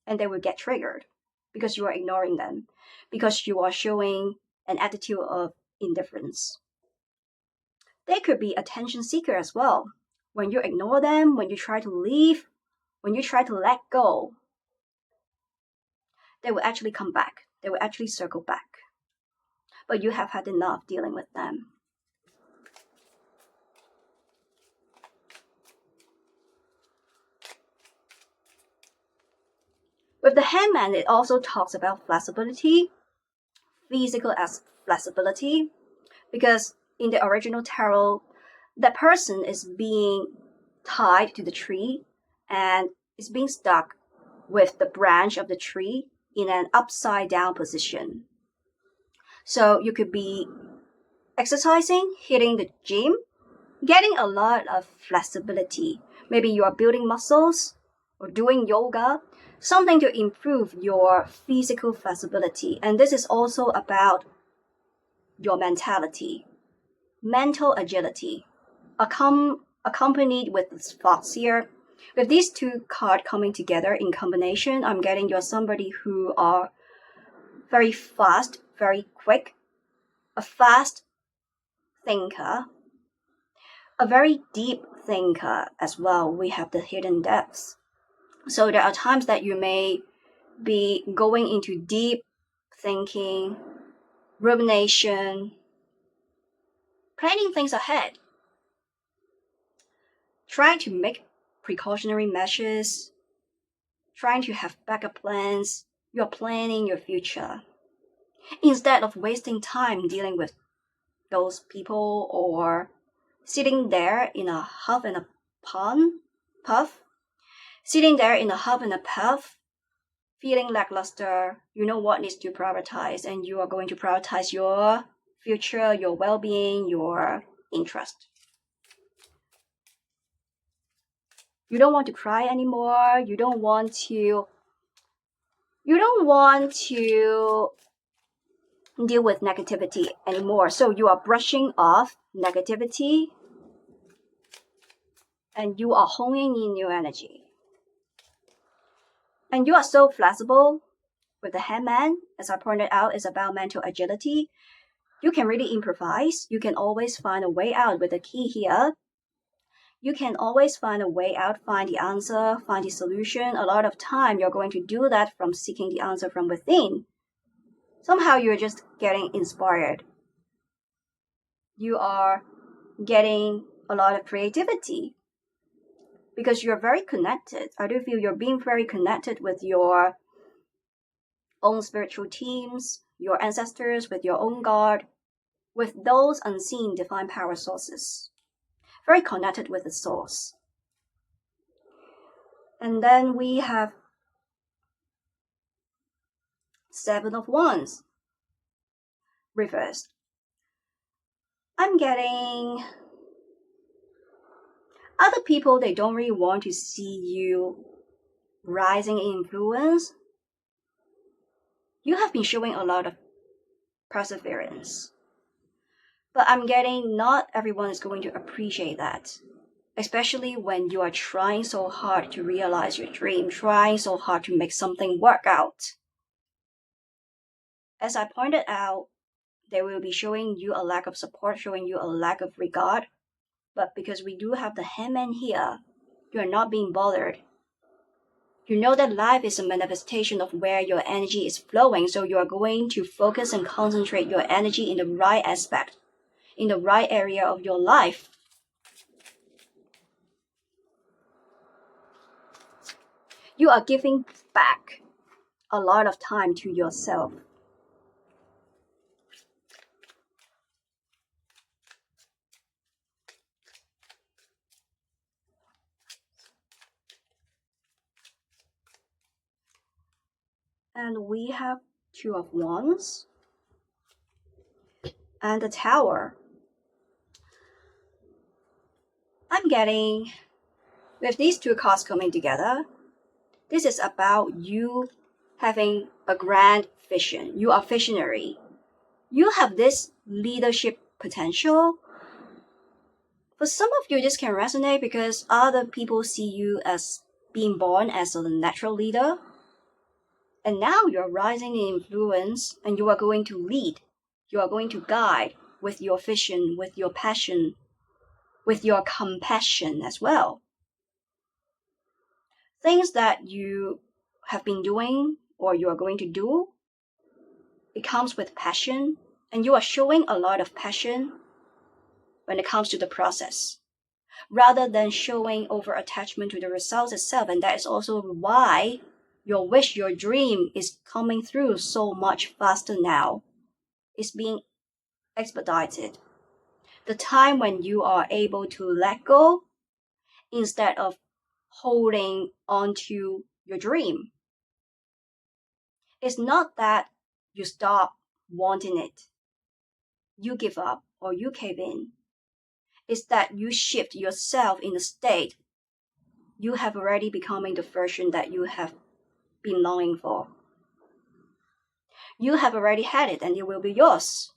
and they will get triggered because you are ignoring them, because you are showing an attitude of indifference. They could be attention seeker as well. When you ignore them, when you try to leave, when you try to let go, they will actually come back. They will actually circle back. But you have had enough dealing with them. With the Hangman, it also talks about flexibility, physical as flexibility, because in the original tarot, that person is being tied to the tree and is being stuck with the branch of the tree in an upside down position. So you could be exercising, hitting the gym, getting a lot of flexibility. Maybe you are building muscles or doing yoga, something to improve your physical flexibility. And this is also about your mentality, mental agility, accompanied with this fox here. With these two cards coming together in combination, I'm getting you're somebody who are very fast, very quick, a fast thinker, a very deep thinker as well. We have the hidden depths. So there are times that you may be going into deep thinking, rumination, planning things ahead, trying to make precautionary measures, trying to have backup plans. You're planning your future instead of wasting time dealing with those people or sitting there in a huff and a puff, sitting there in a huff and a puff, feeling lackluster. You know what needs to prioritize, and you are going to prioritize your future, your well-being, your interest. You don't want to cry anymore. You don't want to deal with negativity anymore. So you are brushing off negativity and you are honing in your energy. And you are so flexible with the Hangman, as I pointed out, is about mental agility. You can really improvise. You can always find a way out with the key here. You can always find a way out, find the answer, find the solution. A lot of time you're going to do that from seeking the answer from within. Somehow you're just getting inspired. You are getting a lot of creativity because you're very connected. I do feel you're being very connected with your own spiritual teams, your ancestors, with your own God, with those unseen divine power sources. Very connected with the source. And then we have Seven of Wands reversed. I'm getting other people, they don't really want to see you rising in influence. You have been showing a lot of perseverance. But I'm getting not everyone is going to appreciate that. Especially when you are trying so hard to realize your dream, trying so hard to make something work out. As I pointed out, they will be showing you a lack of support, showing you a lack of regard. But because we do have the Hangman here, you are not being bothered. You know that life is a manifestation of where your energy is flowing, so you are going to focus and concentrate your energy in the right aspect, in the right area of your life. You are giving back. a lot of time to yourself. And we have Two of Wands and the Tower. I'm getting, with these two cards coming together, this is about you having a grand vision. You are visionary. You have this leadership potential. For some of you, this can resonate because other people see you as being born as a natural leader. And now you're rising in influence and you are going to lead. You are going to guide with your vision, with your passion, with your compassion as well. Things that you have been doing or you are going to do, it comes with passion, and you are showing a lot of passion when it comes to the process, rather than showing over attachment to the results itself. And that is also why your wish, your dream is coming through so much faster now. It's being expedited. The time when you are able to let go instead of holding on to your dream. It's not that you stop wanting it, you give up or you cave in. It's that you shift yourself in a state you have already becoming the version that you have been longing for. You have already had it and it will be yours.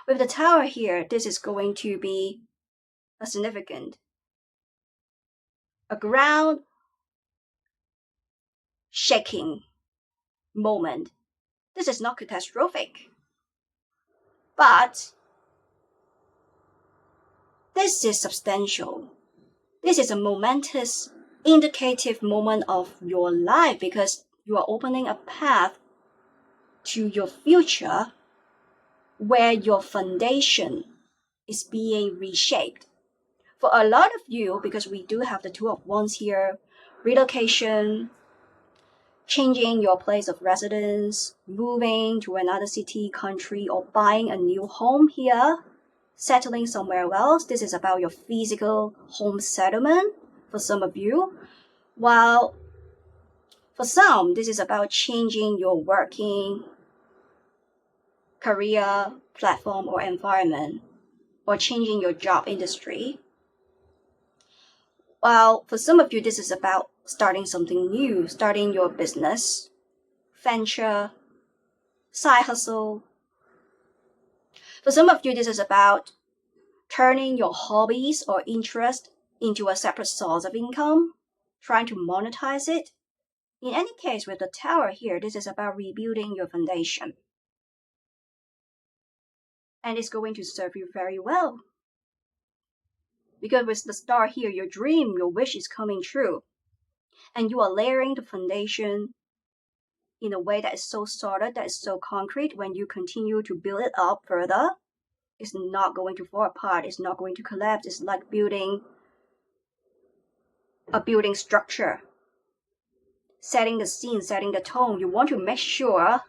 With the Tower here, this is going to be a significant, a ground shaking moment. This is not catastrophic, but this is substantial. This is a momentous, indicative moment of your life because you are opening a path to your future where your foundation is being reshaped. For a lot of you, because we do have the Two of Wands here, relocation, changing your place of residence, moving to another city, country, or buying a new home here, settling somewhere else. This is about your physical home settlement for some of you. While for some, this is about changing your working career, platform, or environment, or changing your job industry. While for some of you, this is about starting something new, starting your business, venture, side hustle. For some of you, this is about turning your hobbies or interest into a separate source of income, trying to monetize it. In any case, with the Tower here, this is about rebuilding your foundation. And it's going to serve you very well. Because with the Star here, your dream, your wish is coming true. And you are layering the foundation in a way that is so solid, that is so concrete. When you continue to build it up further, it's not going to fall apart. It's not going to collapse. It's like building a building structure. Setting the scene, setting the tone. You want to make sure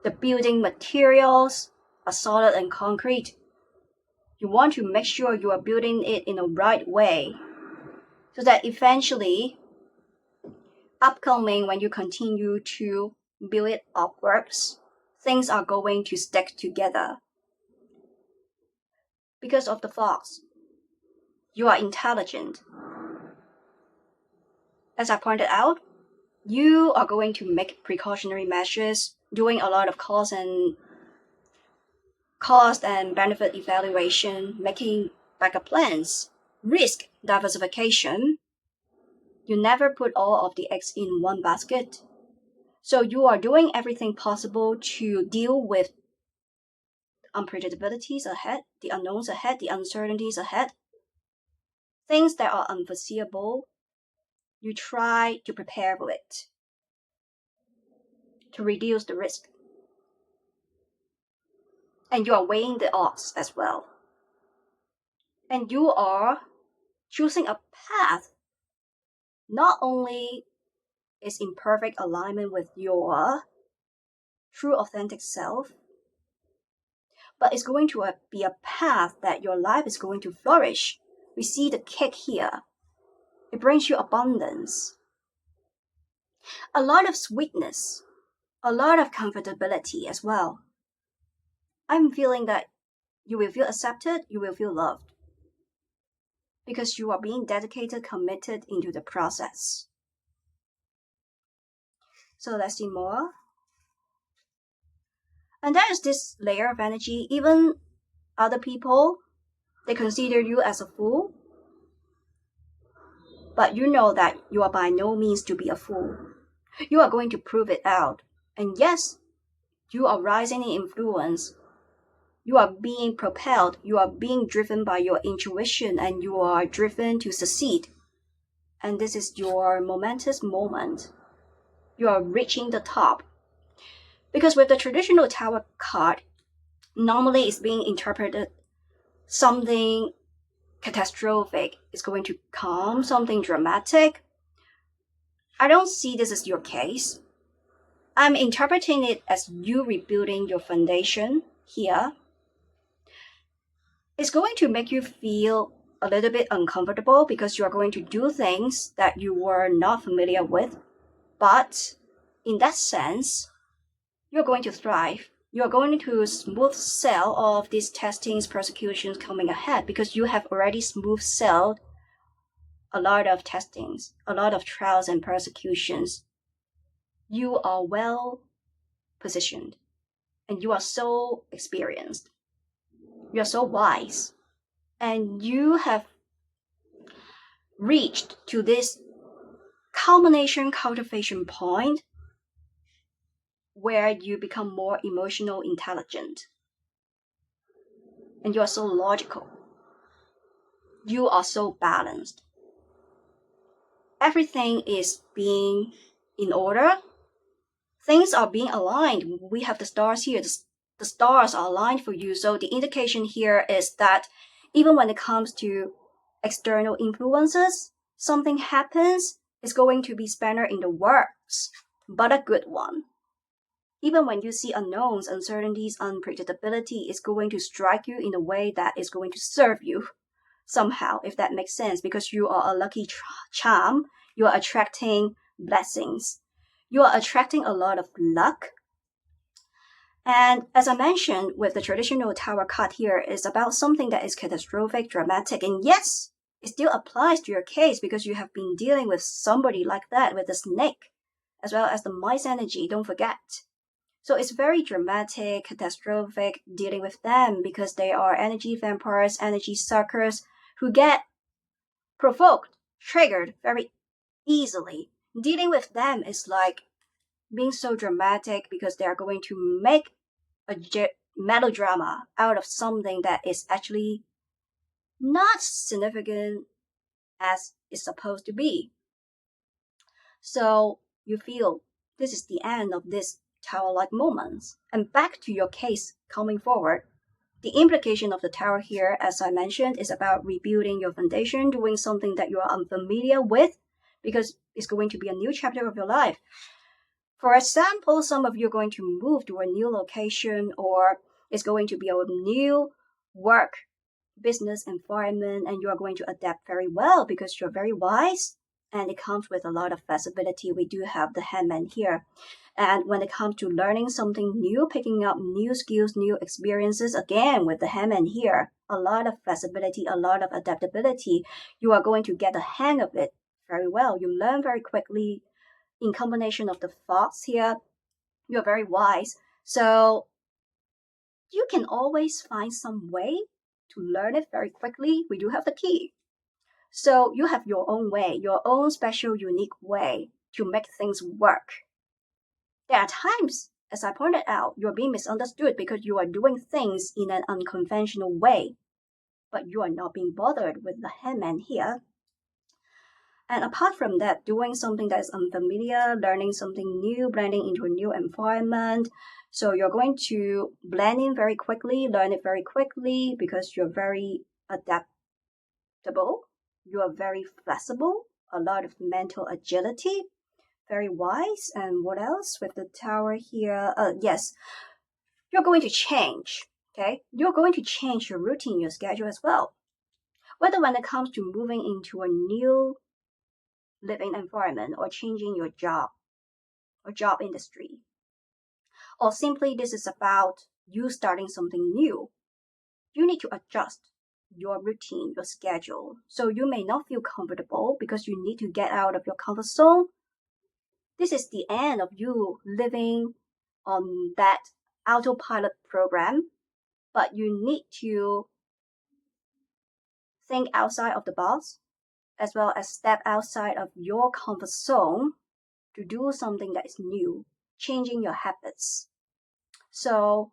the building materials are solid and concrete. You want to make sure you are building it in the right way so that eventually, upcoming, when you continue to build it upwards, things are going to stick together. Because of the Fox, you are intelligent. As I pointed out, you are going to make precautionary measures, doing a lot of cost and benefit evaluation, making backup plans, risk diversification. You never put all of the eggs in one basket. So you are doing everything possible to deal with unpredictabilities ahead, the unknowns ahead, the uncertainties ahead, things that are unforeseeable. You try to prepare for it to reduce the risk. And you are weighing the odds as well. And you are choosing a path not only is in perfect alignment with your true authentic self, but it's going to be a path that your life is going to flourish. We see the cake here. It brings you abundance, a lot of sweetness, a lot of comfortability as well. I'm feeling that you will feel accepted, you will feel loved, because you are being dedicated, committed into the process. So let's see more. And there is this layer of energy. Even other people, they consider you as a fool, but you know that you are by no means to be a fool. You are going to prove it out. And yes, you are rising in influence. You are being propelled. You are being driven by your intuition, and you are driven to succeed. And this is your momentous moment. You are reaching the top. Because with the traditional Tower card, normally it's being interpreted something catastrophic is going to come, something dramatic. I don't see this as your case. I'm interpreting it as you rebuilding your foundation here. It's going to make you feel a little bit uncomfortable because you are going to do things that you were not familiar with. But in that sense, you're going to thrive. You're going to smooth sail of these testings, persecutions coming ahead because you have already smooth sailed a lot of testings, a lot of trials and persecutions. You are well positioned and you are so experienced. You are so wise. And you have reached to this cultivation point where you become more emotional intelligent. And you are so logical. You are so balanced. Everything is being in order. Things are being aligned. We have the stars here. The stars are aligned for you. So the indication here is that even when it comes to external influences, something happens, it's going to be spanner in the works, but a good one. Even when you see unknowns, uncertainties, unpredictability, it's going to strike you in a way that is going to serve you somehow, if that makes sense, because you are a lucky charm. You are attracting blessings. You are attracting a lot of luck. And as I mentioned, with the traditional Tower card here, is about something that is catastrophic, dramatic, and yes, it still applies to your case because you have been dealing with somebody like that, with the snake, as well as the mice energy, don't forget. So it's very dramatic, catastrophic dealing with them because they are energy vampires, energy suckers who get provoked, triggered very easily. Dealing with them is like being so dramatic because they are going to make a melodrama out of something that is actually not significant as it's supposed to be. So you feel this is the end of this tower-like moments. And back to your case coming forward, the implication of the tower here, as I mentioned, is about rebuilding your foundation, doing something that you are unfamiliar with, because it's going to be a new chapter of your life. For example, some of you are going to move to a new location, or it's going to be a new work, business environment, and you are going to adapt very well because you're very wise, and it comes with a lot of flexibility. We do have the Hangman here. And when it comes to learning something new, picking up new skills, new experiences, again, with the Hangman here, a lot of flexibility, a lot of adaptability. You are going to get the hang of it very well. You learn very quickly. In combination of the thoughts here, you're very wise. So you can always find some way to learn it very quickly. We do have the key. So you have your own way, your own special, unique way to make things work. There are times, as I pointed out, you're being misunderstood because you are doing things in an unconventional way. But you are not being bothered with the Hangman here. And apart from that, doing something that is unfamiliar, learning something new, blending into a new environment. So you're going to blend in very quickly, learn it very quickly because you're very adaptable. You are very flexible, a lot of mental agility, very wise. And what else with the tower here? Yes, you're going to change. Okay, you're going to change your routine, your schedule as well. Whether when it comes to moving into a new living environment or changing your job or job industry, or simply this is about you starting something new, you need to adjust your routine, your schedule. So you may not feel comfortable because you need to get out of your comfort zone. This is the end of you living on that autopilot program, but you need to think outside of the box as well as step outside of your comfort zone to do something that is new, changing your habits. So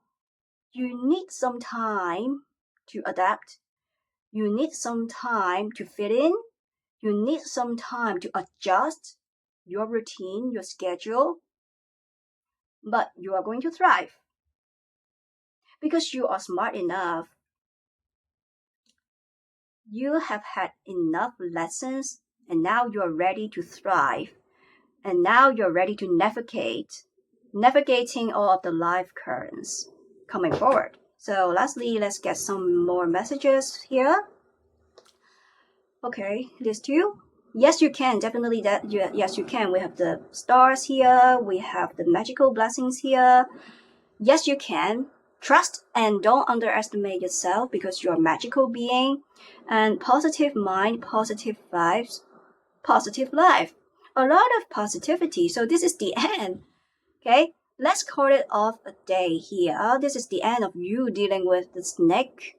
you need some time to adapt. You need some time to fit in. You need some time to adjust your routine, your schedule. But you are going to thrive because you are smart enough. You have had enough lessons and now you are ready to thrive. And now you're ready to navigating all of the life currents coming forward. So lastly, let's get some more messages here. Okay, these two. Yes, you can. Definitely that. Yes, you can. We have the stars here. We have the magical blessings here. Yes, you can. Trust and don't underestimate yourself because you're a magical being. And positive mind, positive vibes, positive life. A lot of positivity. So this is the end. Okay, let's call it off a day here. This is the end of you dealing with the snake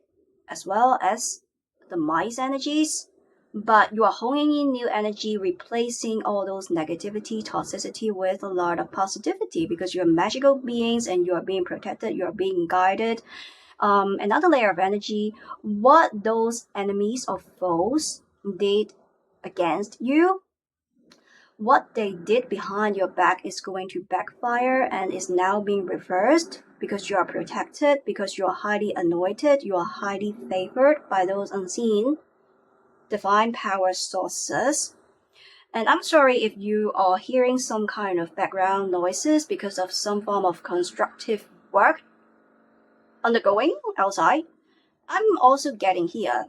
as well as the mice energies. But you are honing in new energy, replacing all those negativity, toxicity with a lot of positivity because you're magical beings and you are being protected, you are being guided. Another layer of energy, what those enemies or foes did against you, what they did behind your back is going to backfire and is now being reversed because you are protected, because you are highly anointed, you are highly favored by those unseen divine power sources. And I'm sorry if you are hearing some kind of background noises because of some form of constructive work undergoing outside. I'm also getting here.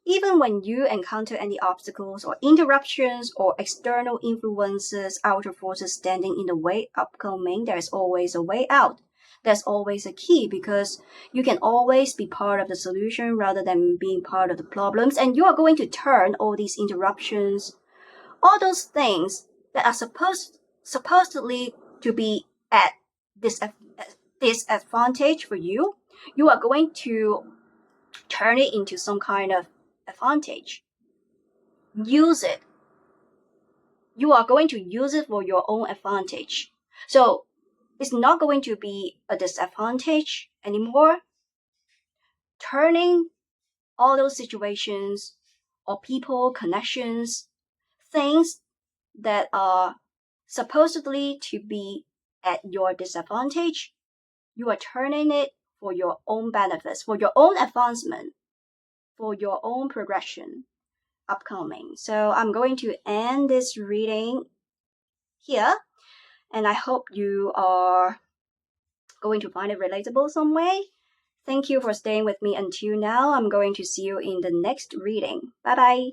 Even when you encounter any obstacles or interruptions or external influences, outer forces standing in the way upcoming, there's always a way out. There's always a key because you can always be part of the solution rather than being part of the problems. And you are going to turn all these interruptions, all those things that are supposedly to be at disadvantage for you, you are going to turn it into some kind of advantage. Use it. You are going to use it for your own advantage. So it's not going to be a disadvantage anymore. Turning all those situations or people, connections, things that are supposedly to be at your disadvantage, you are turning it for your own benefits, for your own advancement, for your own progression upcoming. So I'm going to end this reading here, and I hope you are going to find it relatable some way. Thank you for staying with me until now. I'm going to see you in the next reading. Bye bye.